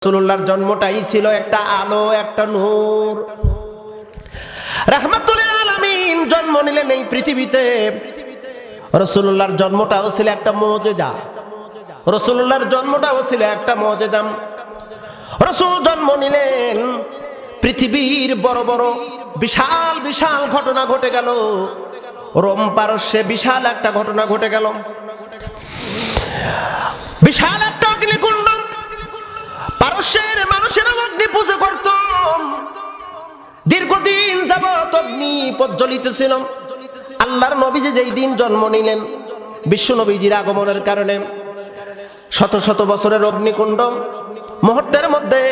রাসূলুল্লাহর জন্মটাই ছিল একটা আলো, একটা নূর। রাহমাতুল আলামিন জন্ম নিলেন এই পৃথিবীতে। রাসূলুল্লাহর জন্মটাও ছিল একটা মুজিজা। রাসূলুল্লাহর জন্মটাও ছিল একটা মুজিজা। রাসূল জন্ম নিলেন, পৃথিবীর বড় বড় বিশাল বিশাল ঘটনা ঘটে গেল। রোম পারস্যে বিশাল একটা ঘটনা ঘটে গেল। বিশাল একটা অগ্নিকুণ্ড, পারস্যের মানুষেরা অগ্নি পুজো করত। দীর্ঘদিন যাবত অগ্নি প্রজ্বলিত ছিল। আল্লাহর নবীজি যেই দিন জন্ম নিলেন, বিশ্ব নবীজির আগমনের কারণে শত শত বছরের অগ্নিকুণ্ড মুহূর্তের মধ্যে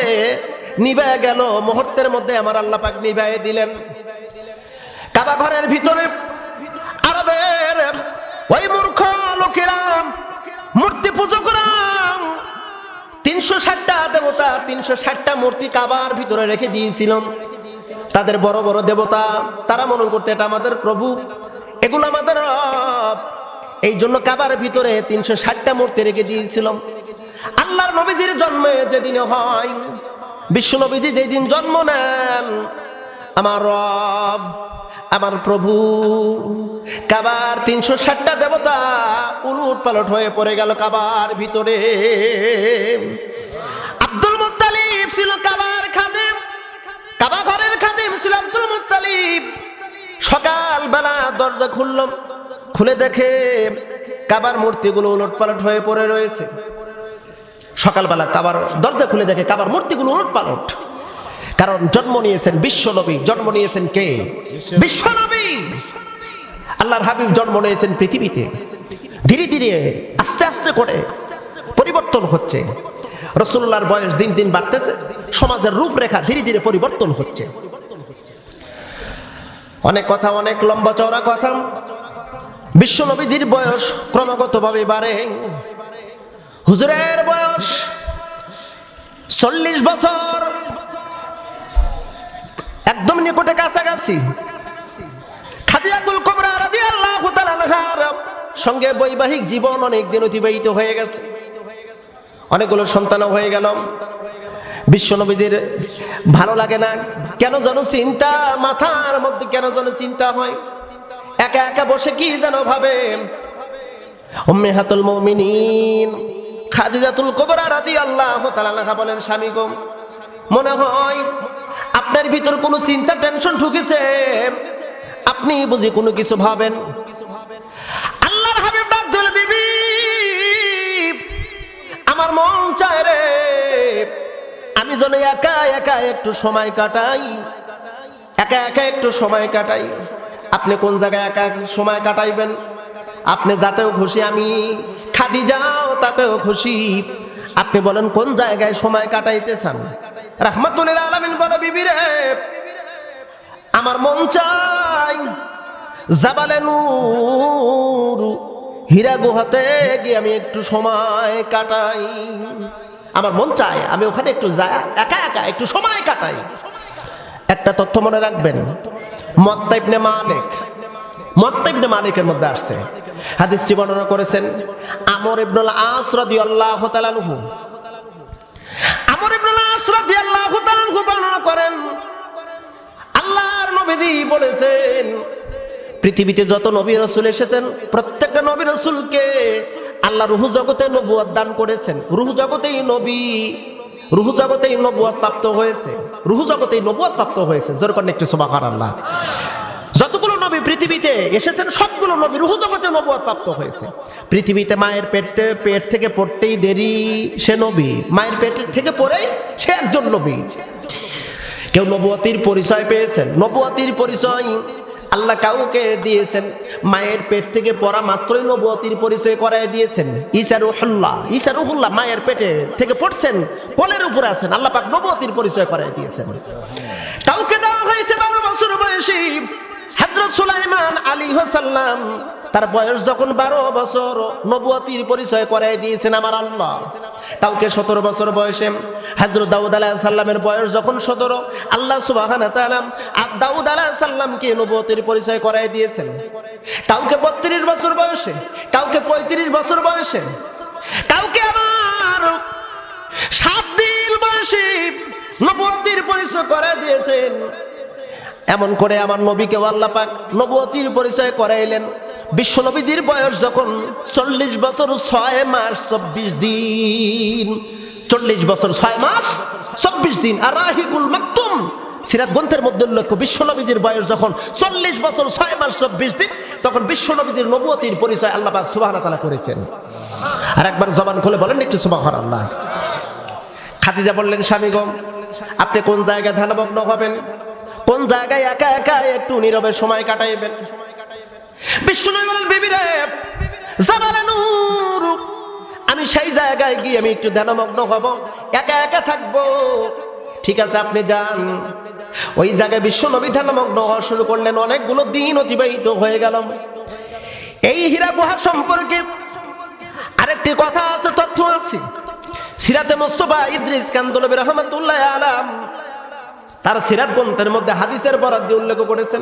নিভে গেল। মুহূর্তের মধ্যে আমার আল্লাহ পাক নিভায়ে দিলেন। কাবা ঘরের ভিতরে আরবের ওই মূর্খ লোকেরা মূর্তি পুজো করা, 360টা দেবতা, 360টা মূর্তি কাবার ভিতরে রেখে দিয়েছিলাম। তাদের বড় বড় দেবতা, তারা মনে করতে এটা আমাদের প্রভু, এগুলো আমাদের রব। এই জন্য কাবার ভিতরে 360টা মূর্তি রেখে দিয়েছিলাম। আল্লাহর নবীজির জন্ম যেদিন হয়, বিশ্ব নবীজি যেদিন জন্ম নেন, আমার রব, আমার প্রভু, কাবার 360টা দেবতা উলট পালট হয়ে পড়ে গেল কাবার ভিতরে। আব্দুল মুত্তালিব ছিল কাবার খাদেম, কাবা ঘরের খাদেম ছিল আব্দুল মুত্তালিব। সকাল বেলা দরজা খুলল, খুলে দেখে কাবার মূর্তিগুলো উলট পালট হয়ে পড়ে রয়েছে। সকালবেলা কাবার দরজা খুলে দেখে কাবার মূর্তিগুলো উলট পালট। কারণ জন্ম নিয়েছেন বিশ্ব নবী। জন্ম নিয়েছেন কে? বিশ্ব নবী। আল্লাহর হাবিব জন্ম নিয়েছেন পৃথিবীতে। ধীরে ধীরে আস্তে আস্তে করে পরিবর্তন হচ্ছে। রাসূলুল্লাহর বয়স দিন দিন বাড়তেছে, সমাজের রূপরেখা ধীরে ধীরে পরিবর্তন হচ্ছে। অনেক কথা, অনেক লম্বা চওড়া কথা। বিশ্ব নবীর বয়স ক্রমাগতভাবে বাড়ে। হুজুরের বয়স 40 বছর, একদম নিকটে কাছাকাছি। খাদিজাতুল কুবরা রাদিয়াল্লাহু তাআলা আনহার সঙ্গে বৈবাহিক জীবন অনেক দিন অতিবাহিত হয়ে গেছে, অনেকগুলো সন্তানও হয়ে গেল। বিশ্ব নবীজির ভালো লাগে না, কেন যেন চিন্তা, মাথার মধ্যে কেন যেন চিন্তা হয়। একা একা বসে কি যেন ভাবে। উম্মাহাতুল মুমিনিন খাদিজাতুল কুবরা রাদিয়াল্লাহু তাআলা আনহা বলেন, স্বামী গো, মনে হয় আপনার ভিতর কোনো চিন্তা, টেনশন ঢুকেছে, আপনি বুঝি কোনো কিছু ভাবেন। আল্লাহর হাবিব ডাক দিলেন, বিবি, আমার মন চায় রে আমি যেন একা একা একটু সময় কাটাই, একা একা একটু সময় কাটাই। আপনি কোন জায়গায় একা সময় কাটাইবেন? আপনি যাতেও খুশি, আমি খাদিজাও তাতেও খুশি। আপনি বলেন কোন জায়গায় সময় কাটাইতে চান? রাহমাতুল আলামিন বলে, বিবি রে, আমার মন চাই জাবালে নূর, হীরা গুহাতে গিয়ে আমি একটু সময় কাটাই। আমার মন চায় আমি ওখানে একটু যাই, একা একা একটু সময় কাটাই। একটা তথ্য মনে রাখবেন, মুত্তা ইবনে মালিকের মধ্যে আসছে, হাদিসটি বর্ণনা করেছেন আমর ইবনুল আস রাদিয়াল্লাহু তাআলা আনহু। আমর ইবনুল আস রাদিয়াল্লাহু তাআলা আনহু বর্ণনা করেন, আল্লাহর নবী বলেছেন, পৃথিবীতে যত নবী রাসূল এসেছেন, প্রত্যেকটা নবী রাসূলকে আল্লাহ রূহ জগতে নবুয়ত দান করেছেন। রূহ জগতেই নবুয়ত প্রাপ্ত হয়েছে। রূহ জগতেই নবুয়ত প্রাপ্ত হয়েছে। জোর করে একটু সুবহানাল্লাহ। যতগুলো নবী পৃথিবীতে এসেছেন, সবগুলো নবী রূহ জগতে নবুয়ত প্রাপ্ত হয়েছে। পৃথিবীতে মায়ের পেট থেকে পড়তেই দেরি, সে নবী। মায়ের পেট থেকে পড়েই সে একজন নবী। কেউ নবুয়তির পরিচয় পেয়েছেন? নবুয়তির পরিচয় আল্লাহ কাউকে দিয়েছেন, মায়ের পেট থেকে পড়া মাত্রই নবুয়তির পরিচয় করায় দিয়েছেন। ঈসা রূহুল্লাহ মায়ের পেটে থেকে পড়ছেন, কোলের উপরে আছেন, আল্লাহ পাক নবুয়তির পরিচয় করায় দিয়েছেন। কাউকে দেওয়া হয়েছে 12 বছর বয়সী হযরত সুলাইমান আলাইহিস সালাম, তার বয়স যখন 12 বছর, নবুয়তির পরিচয় করায় দিয়েছেন আমার আল্লাহ। কাউকে 17 বছর বয়সে, হযরত দাউদ আলাইহিস সালামের বয়স যখন 17, আল্লাহ সুবহানাহু ওয়া তাআলা দাউদ আলাইহিস সালামকে নবুয়তির পরিচয় করায় দিয়েছেন। কাউকে 32 বছর বয়সে, কাউকে 35 বছর বয়সে, কাউকে আবার 7 দিন বয়সে নবুয়তির পরিচয় করে দিয়েছেন। এমন করে আমার নবীকে আল্লাহ পাক নবুয়তির পরিচয় করাইলেন। বিশ্ব নবীর বয়স যখন 40 বছর 6 মাস 24 দিন, 40 বছর 6 মাস 24 দিন। আর রাহিকুল মাকতুম সিরাত গ্রন্থের মধ্যে উল্লেখ, বিশ্ব নবীর বয়স যখন 40 বছর 6 মাস 24 দিন, তখন বিশ্ব নবীর নবুয়তির পরিচয় আল্লাহ পাক সুবহানাহু ওয়া তাআলা করেছেন। আর একবার জবান খুলে বলেন একটু সুবহানাল্লাহ। খাদিজা বললেন, স্বামী গো, আপনি কোন জায়গায় ধ্যানমগ্ন হবেন, কোন জায়গায় একা একা একটু নীরবে সময় কাটাইবেন? বিশ্বনবী বলেন, বিবি রে, জাবালে নূর, আমি সেই জায়গায় গিয়ে আমি একটু ধ্যানমগ্ন হব, একা একা থাকবো। ঠিক আছে, আপনি যান। ওই জায়গায় বিশ্বনবী ধ্যানমগ্ন হওয়া শুরু করলেন। অনেকগুলো দিন অতিবাহিত হয়ে গেল। এই হীরা গুহা সম্পর্কে আরেকটি কথা আছে, তথ্য আছে। সিরাতে মুস্তাফা ইদ্রিস কান্দলবী রাহমাতুল্লাহ আলাইহি তার সিরাত গ্রন্থের মধ্যে হাদিসের বরাত দিয়ে উল্লেখ করেছেন,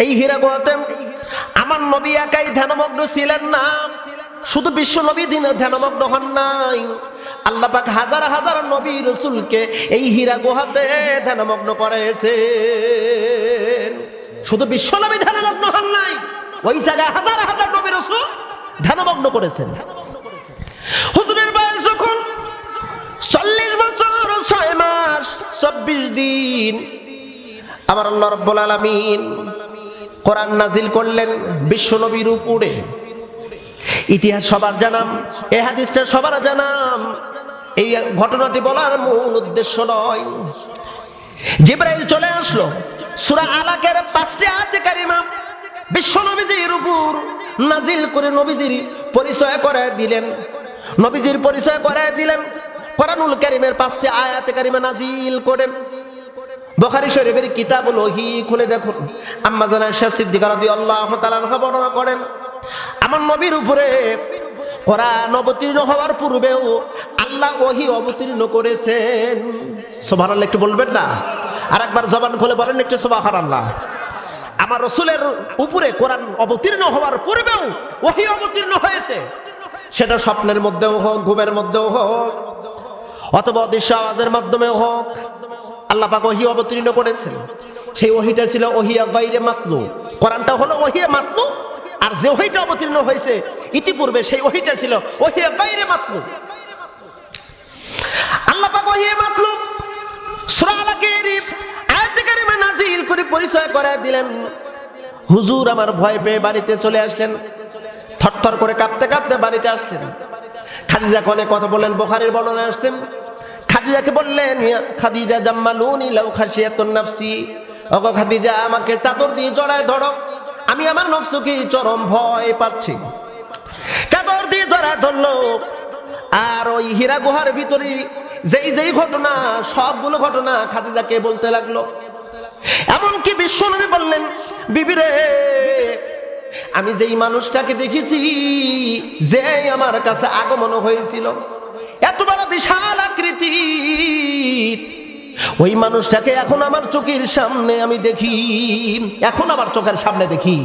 এই হীরা গুহাতে আমার নবী একাই ধ্যানমগ্ন ছিলেন না, শুধু বিশ্ব নবী দিনে ধ্যানমগ্ন হন নাই, আল্লাহ পাক হাজার হাজার নবী রাসূলকে এই হীরা গুহাতে ধ্যানমগ্ন করেছেন। শুধু বিশ্ব নবী ধ্যানমগ্ন হন নাই, ওই জায়গায় হাজার হাজার নবী রাসূল ধ্যানমগ্ন করেছেন। হুজুরের বয়স যখন 40 বছর 6 মাস 24 দিন, আমার আল্লাহ রাব্বুল আলামিন কোরআন নাজিল করলেন বিশ্ব নবীর উপরে। ইতিহাস সবার জানাম, এই হাদিসটা সবার জানাম, এই ঘটনাটি বলার মূল উদ্দেশ্য নয়। জিবরাইল চলে আসলো, সূরা আলাকের 5টি আয়াতে কারিমা বিশ্ব নবীর উপর নাজিল করে নবীজির পরিচয় করে দিলেন। নবীজির পরিচয় করে দিলেন কোরআনুল কারীমের 5টি আয়াতে কারিমা নাজিল করে। বুখারী শরীফের কিতাবুল ওহী খুলে দেখুন, আম্মা জানা আয়েশা সিদ্দিকা রাদিয়াল্লাহু তাআলা আনহা বর্ণনা করেন, আমার নবীর উপরে কোরআন অবতীর্ণ হওয়ার পূর্বেও আল্লাহ ওহী অবতীর্ণ করেছেন। সুবহানাল্লাহ একটু বলবেন না? আর একবার জবান খুলে বলেন একটু সুবহানাল্লাহ। আমার রাসূলের উপরে কোরআন অবতীর্ণ হওয়ার পূর্বেও ওহী অবতীর্ণ হয়েছে, সেটা স্বপ্নের মধ্যেও হোক, ঘুমের মধ্যেও হোক, অথবা অদৃশ্য আওয়াজের মাধ্যমেও হোক, আল্লাহ পাক ওহী অবতীর্ণ করেছেন। সেই ওহীটা ছিল ওহিয়া গায়রে মাতলু, কোরআনটা হলো ওহিয়া মাতলু, আর যে ওহীটা অবতীর্ণ হয়েছে ইতিপূর্বে সেই ওহীটা ছিল ওহিয়া গায়রে মাতলু। আল্লাহ পাক ওহিয়া মাতলু সূরা আলাকের আয়াতে কারিমা নাজিল করে পরিচয় করে দিলেন। হুজুর আমার ভয় পেয়ে বাড়িতে চলে আসলেন, থরথর করে কাঁপতে কাঁপতে বাড়িতে আসলেন। খাদিজা অনেক কথা বললেন, বুখারীর বর্ণনায় আসছেন, খাদিজাকে বললেন, খাদিজা জাম্মালুনি লাউ খাশিয়াতুন নাফসি, ওগো খাদিজা আমাকে চাদর দিয়ে জড়ায় ধরো, আমি আমার নফসকে চরম ভয় পাচ্ছি। চাদর দিয়ে জড়ায় ধরলো, আর ওই হীরা গুহার ভিতরে যেই যেই ঘটনা, সবগুলো ঘটনা খাদিজাকে বলতে লাগলো। এমনকি বিশ্বনবী বললেন, বিবি রে, আমি যেই মানুষটাকে দেখেছি, যে আমার কাছে আগমন হয়েছিল, এত বড় বিশাল আকৃতি, ওই মানুষটাকে এখন আমার চোখের সামনে আমি দেখি, এখন আমার চোখের সামনে দেখি।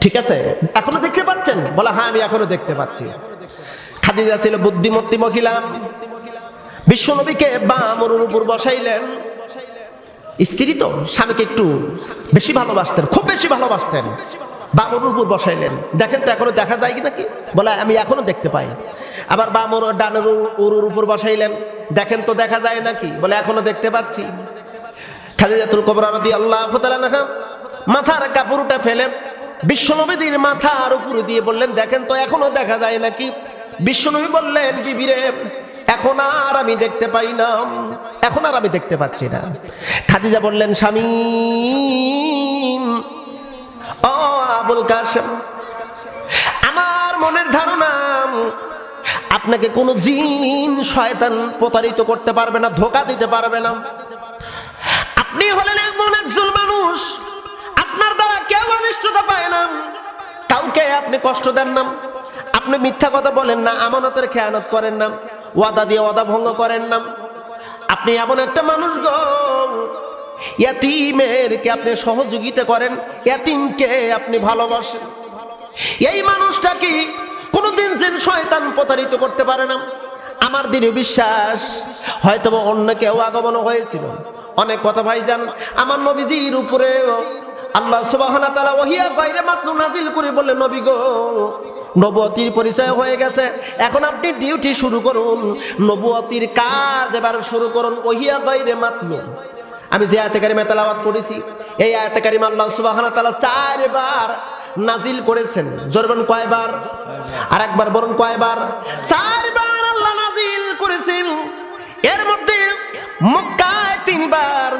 ঠিক আছে, এখনো দেখতে পাচ্ছেন? বলা হ্যাঁ, আমি এখনো দেখতে পাচ্ছি। খাদিজা ছিল বুদ্ধিমতী মহিলা, বিশ্বনবীকে বামরের উপর বসাইলেন। স্ত্রী তো স্বামীকে একটু বেশি ভালোবাসতেন, খুব বেশি ভালোবাসতেন, বামরের উপর বসাইলেন। দেখেন তো এখনো দেখা যায় কি নাকি? বলে আমি এখনো দেখতে পাই। আবার বামর ডানের উরুর উপর বসাইলেন, দেখেন তো দেখা যায় নাকি? বলে এখনো দেখতে পাচ্ছি। খাদিজাতুল কুবরা রাদিয়াল্লাহু তাআলা আনহা মাথার কাপড়টা ফেলে বিশ্বনবীর মাথার উপর দিয়ে বললেন, দেখেন তো এখনো দেখা যায় নাকি? বিশ্বনবী বললেন, বিবি রে, এখন আর আমি দেখতে পাই না, এখন আর আমি দেখতে পাচ্ছি না। খাদিজা বললেন, স্বামী, ও আবুল কাসেম, আমার মনের ধারণা আপনাকে কোনো জিন শয়তান প্রতারিত করতে পারবে না, ধোঁকা দিতে পারবে না। আপনি হলেন এমন একজন মানুষ, আপনার দ্বারা কেউ অনিষ্টতা পায় না, কাউকে আপনি কষ্ট দেন না, আপনি মিথ্যা কথা বলেন না, আমানতের খেয়ানত করেন না, ওয়াদা দিয়ে ওয়াদা ভঙ্গ করেন না। আপনি এমন একটা মানুষ গো, ইয়াতীমেরকে আপনি সহযোগিতা করেন, ইয়াতীমকে আপনি ভালোবাসেন। এই মানুষটাকে কোনোদিন জিন শয়তান প্রতারিত করতে পারে না। আমার দৃঢ় বিশ্বাস হয়তো অন্য কেউ আগমন হয়েছিল। অনেক কথা ভাইজান, আমার নবীজির উপরে আল্লাহ সুবহানাহু ওয়া তাআলা ওহিয়া গায়রে মাতলুব নাজিল করে বলে, নবী গো, নবুয়তির পরিচয় হয়ে গেছে, এখন আপনি ডিউটি শুরু করুন, নবুয়তির কাজ এবার শুরু করুন। ওহিয়া গায়রে মাতলুব, আমি যে আয়াতে কারিমা তেলাওয়াত করেছি, এই আয়াতে কারিমা আল্লাহ সুবহানাহু ওয়া তাআলা 4 বার নাজিল করেছেন। জোরে বলুন কয়বার? আর একবার বলুন কয়বার? 4 বার আল্লাহ নাজিল করেছেন। এর মধ্যে মক্কায় 3 বার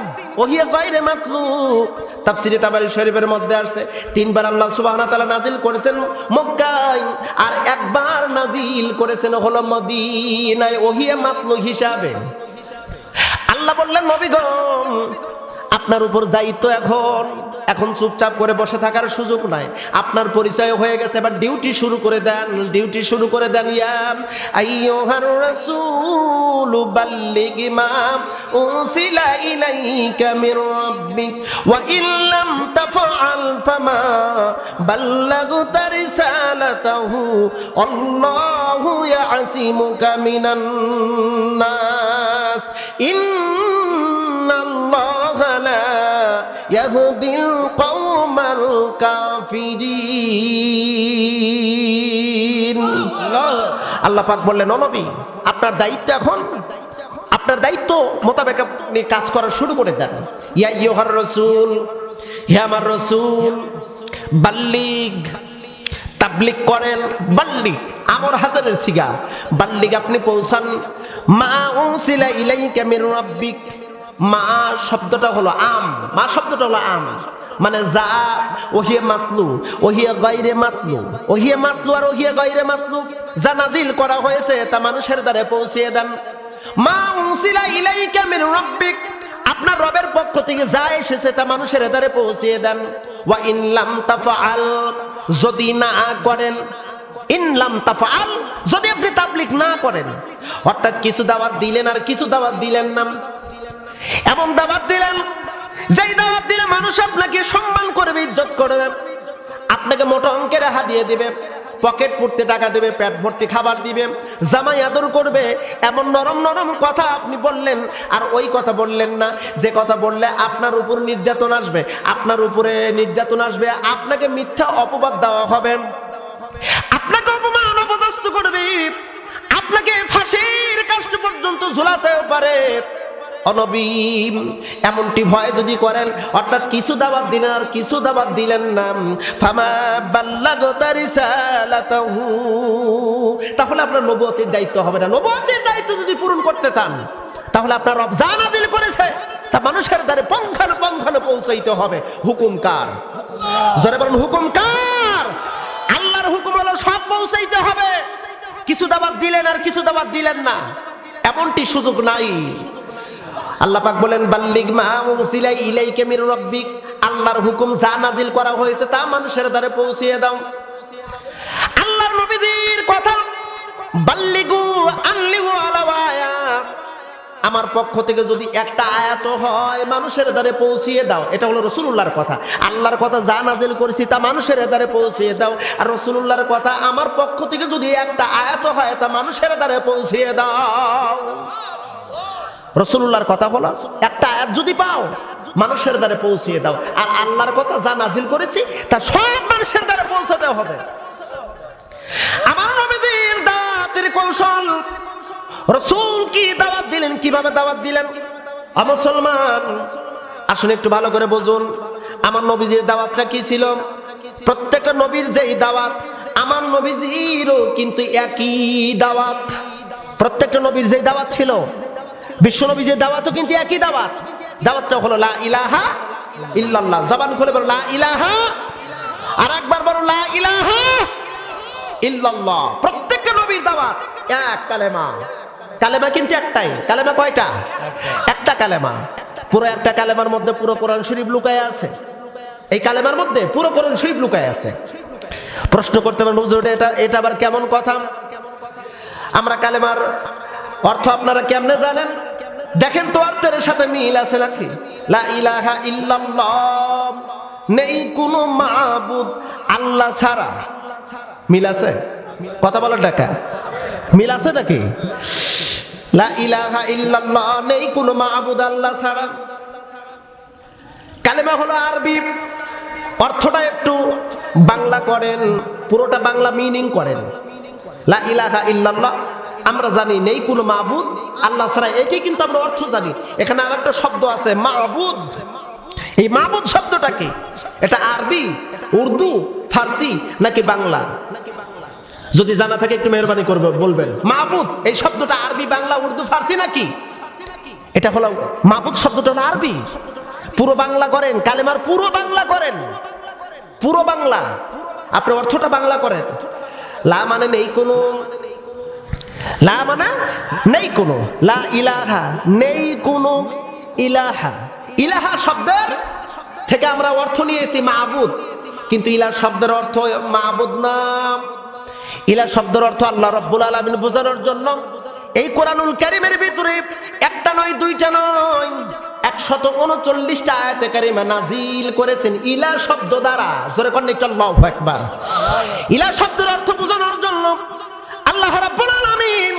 ওহিয়া গায়রে মাতলুব, তাফসীরে তাবারী শরীফের মধ্যে আসছে 3 বার আল্লাহ সুবহানাহু ওয়া তাআলা নাজিল করেছেন মক্কায়, আর একবার নাজিল করেছেন হলো মদিনায় ওহিয়া মাতলুব হিসাবে। আল্লাহ বললেন, নবী গো, আপনার উপর দায়িত্ব, এখন চুপচাপ করে বসে থাকার সুযোগ নাই, আপনার পরিচয় হয়ে গেছে, এবার ডিউটি শুরু করে দেন, ডিউটি শুরু করে দেন। ইয়া আইয়ুহার রাসূল বাল্লিগ মা উনসিলা ইলাইকা মির রাব্বিক ওয়া ইল্লাম তাফআল ফামা বাল্লাগতা রিসালাতাহু আল্লাহু ইয়াসিমুকা মিনান নাস ইন্নাল্লাহা লা ইয়াহদিল কওমাল কাফিরিন। আল্লাহ পাক বললেন, ও নবী, আপনার দায়িত্ব, এখন আপনার দায়িত্ব মোতাবেক আপনি কাজ করা শুরু করে দেন। ইয়া আইয়ুহার রাসূল, হে আমার রাসূল, বাল্লিগ, তাবলিগ করেন। বাল্লিগ আমর হাজারের সিগা, বাল্লিগ আপনি পৌঁছান। মা উনসিলা ইলাইকা মির রাব্বিক, মা শব্দটা হলো আম, মা শব্দটা হলো আম, মানে যা ওহিয়া মাতলু, ওহিয়া গায়রে মাতলু, ওহিয়া মাতলু আর ওহিয়া গায়রে মাতলু, যা নাজিল করা হয়েছে তা মানুষের দ্বারে পৌঁছিয়ে দেন। মা উনসিলা ইলাইকা মির রাব্বিক, আপনার রবের পক্ষ থেকে যা এসেছে তা মানুষের দ্বারে পৌঁছিয়ে দেন। ওয়া ইন লাম তাফআল, যদি না করেন, ইন লাম তাফআল, যদি আপনি তাবলীগ না করেন, অর্থাৎ কিছু দাওয়াত দিলেন আর কিছু দাওয়াত দিলেন না, এমন দাওয়াত দিলেন যেই দাওয়াত দিলে মানুষ আপনাকে সম্মান করবে, ইজ্জত করবে, আপনাকে মোটা অঙ্কের হাদিয়া দিবে, পকেট পড়তে টাকা দেবে, পেট ভর্তি খাবার দিবে, জামাই আদর করবে, এমন নরম নরম কথা আপনি বললেন, আর ওই কথা বললেন না যে কথা বললে আপনার উপর নির্যাতন আসবে, আপনার উপরে নির্যাতন আসবে, আপনাকে মিথ্যা অপবাদ দেওয়া হবে, আপনাকে অপমান অপদস্থ করবে, আপনাকে ফাঁসির কাষ্ট পর্যন্ত ঝুলাতেও পারে। নবী, এমনটি ভয় যদি করেন, অর্থাৎ কিছু দাওয়াত দিলেন আর কিছু দাওয়াত দিলেন না, ফামা বাল্লাগতা রিসালাতাহু, তাহলে আপনার নবুয়তের দায়িত্ব হবে না। নবুয়তের দায়িত্ব যদি পূরণ করতে চান, তাহলে আপনার রব যা নাযিল করেছে তা মানুষের দ্বারে পঙ্খানুপঙ্খানু পৌঁছাইতে হবে। হুকুম কার? জোরে বলুন, হুকুম কার? আল্লাহর হুকুম হলো সব পৌঁছাইতে হবে। কিছু দাওয়াত দিলেন আর কিছু দাওয়াত দিলেন না, এমনটি সুযোগ নাই। আল্লাহ পাক বলেন, বাল্লিগ মা উনসিলা ইলাইকা মির রাব্বিক, আল্লাহর হুকুম যা নাজিল করা হয়েছে তা মানুষের দ্বারে পৌঁছিয়ে দাও। আল্লাহর নবীদের কথা, বাল্লিগু আনলিগু আলা আয়াত, আমার পক্ষ থেকে যদি একটা আয়াত হয় মানুষের দ্বারে পৌঁছিয়ে দাও, এটা হলো রাসূলুল্লাহর কথা। আল্লাহর কথা যা নাজিল করেছি তা মানুষের দ্বারে পৌঁছিয়ে দাও, আর রাসূলুল্লাহর কথা আমার পক্ষ থেকে যদি একটা আয়াত হয় তা মানুষের দ্বারে পৌঁছিয়ে দাও। রাসূলুল্লাহর কথা হলো একটা আয়াত যদি পাও মানুষের দ্বারে পৌঁছিয়ে দাও, আর আল্লাহর কথা যা নাজিল করেছি তা সব মানুষের দ্বারে পৌঁছাতে হবে। আমার নবীদের দাওয়াতের কৌশল, রাসূল কি দাওয়াত দিলেন, কিভাবে দাওয়াত দিলেন? মুসলমান আসুন একটু ভালো করে বুঝুন, আমার নবীজির দাওয়াতটা কি ছিল। প্রত্যেকটা নবীর যেই দাওয়াত, আমার নবীজিরও কিন্তু একই দাওয়াত। প্রত্যেকটা নবীর যেই দাওয়াত ছিল, বিশ্বনবীর যে দাওয়াতও কিন্তু একই দাওয়াত। দাওয়াতটা হলো লা ইলাহা ইল্লাল্লাহ। জবান খুলে বলো লা ইলাহা, আর একবার বলো লা ইলাহা ইল্লাল্লাহ। প্রত্যেকটা নবীর দাওয়াত এক কালেমা। কালেমা কিন্তু একটাই। কালেমা কয়টা? একটা কালেমা। পুরো একটা কালেমার মধ্যে পুরো কোরআন শরীফ লুকায় আছে। এই কালেমার মধ্যে পুরো কোরআন শরীফ লুকায় আছে। প্রশ্ন করতে পারেন, হুজুর এটা আবার কেমন কথা? আমরা কালেমার অর্থ আপনারা কেমনে জানেন? দেখেন তো অর্থের সাথে মিল আছে নাকি? লা ইলাহা ইল্লাল্লাহ, নেই কোনো মাবুদ আল্লাহ ছাড়া। মিল আছে? কথা বলার ডাকা মিল আছে নাকি? লা ইলাহা ইল্লাল্লাহ, নেই কোনো মাবুদ আল্লাহ ছাড়া। কালেমা হলো আরবি, অর্থটা একটু বাংলা করেন, পুরোটা বাংলা মিনিং করেন। লা ইলাহা ইল্লাল্লাহ আমরা জানি নেই কোনো মাবুদ আল্লাহ ছাড়া, এটাই কিন্তু আমরা অর্থ জানি। এখানে আরেকটা শব্দ আছে মাবুদ। এই মাবুদ শব্দটা কি? এটা আরবি, উর্দু, ফার্সি নাকি বাংলা? যদি জানা থাকে একটু মেহরবানি করবে বলবেন। মাবুদ এই শব্দটা আরবি, বাংলা, উর্দু, ফার্সি নাকি? এটা হলো মাবুদ শব্দটা হলো আরবি। পুরো বাংলা করেন, কালেমার পুরো বাংলা করেন, পুরো বাংলা, আপনি অর্থটা বাংলা করেন। লা মানে নেই কোনো, লা মানে নেই কোনো, লা ইলাহা নেই কোনো, ইলাহা, ইলাহা শব্দের থেকে আমরা অর্থ নিয়েছি মাবুদ, কিন্তু ইলাহ শব্দের অর্থ মাবুদ না। ইলাহ শব্দের অর্থ আল্লাহ রাব্বুল আলামিন বোঝানোর জন্য এই কোরআনুল কারীমের ভিতরে একটা নয়, দুইটা নয়, 139টা আয়াতে কারিমা নাজিল করেছেন ইলাহ শব্দ দ্বারা। জোরে কোন একটু আল্লাহু আকবার। ইলাহ শব্দের অর্থ বোঝানোর জন্য আল্লাহ রাব্বুল আলামিন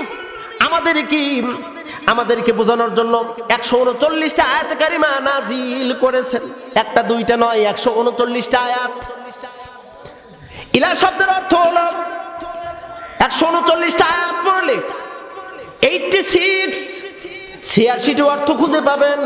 আমাদেরকে বোঝানোর জন্য 139টা আয়াতে কারিমা নাজিল করেছেন। একটা দুইটা নয়, 139টা আয়াত। ইলাহ শব্দের অর্থ হলো 139টা আয়াত পড়লে 86 অর্থ খুঁজে পাবেন।